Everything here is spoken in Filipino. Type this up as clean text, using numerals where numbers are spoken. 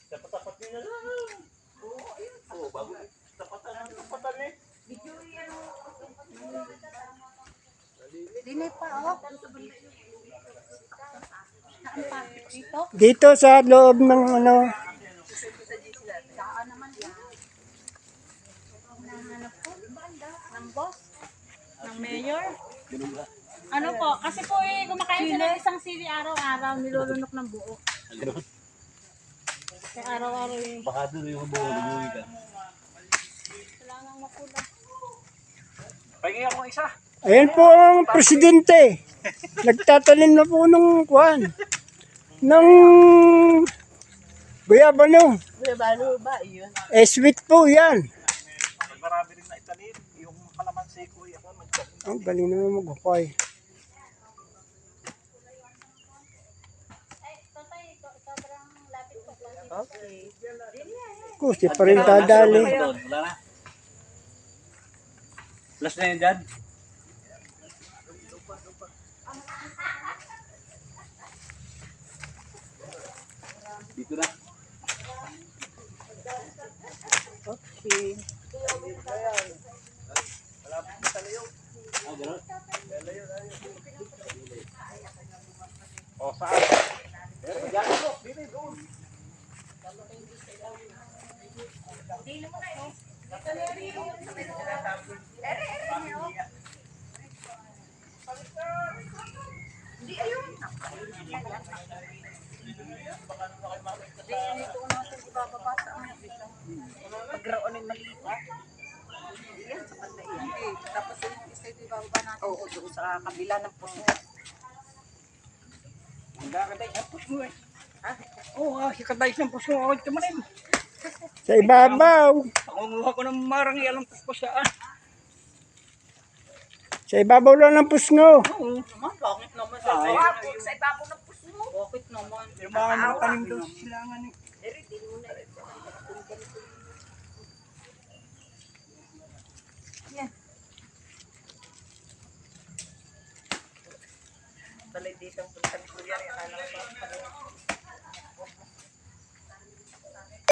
Tapat-tapat nyo na lang. Oo, ayun. Oo, bago. Tapatan eh. Dili pa, oh. Dito sa loob ng ano. Ng boss? Ng mayor? Ano po? Kasi po kumakain sila ng isang sili araw-araw, nilulunok ng buo. Kaya araw-araw yung... Baka doon yung buo, nag-uwi ka. Wala nang mapula. Pagiging ako isa. Ayan po ang presidente. Nagtatanim na po ng kuwan. Ng guyabano. Balo ba? Iyon. Sweet po yan. Marami rin na itanim. Yung kalamansi ko, ako nagtanim. Ang galing naman mag-hukay. Okay. Kasi pa rin dadali. Wala na. Plus na yan dyan. Dito na. Okay. Wala pa sa layo. Ah, gano'n? O, saan? Diyan po. Dito, doon. Pagraon ng maliit. Yan, sa banda yan. Tapos yung isa ito ibababa natin. Oo, doon sa kabila ng puso. Ang kakatay ng puso eh. Ha? Oo, kakatay ng puso. Ako ito manin. Sa ibabaw. Pakunguha ko ng marang ilang puso siya. Sa ibabaw lang ng pusno. Oo. Naman, bakit naman? Sa ibabaw ng puso mo. Bakit naman? Yung mga tanim doon sa silangan eh. Yan. Talay dito ang punta ni Kuya. Akala ko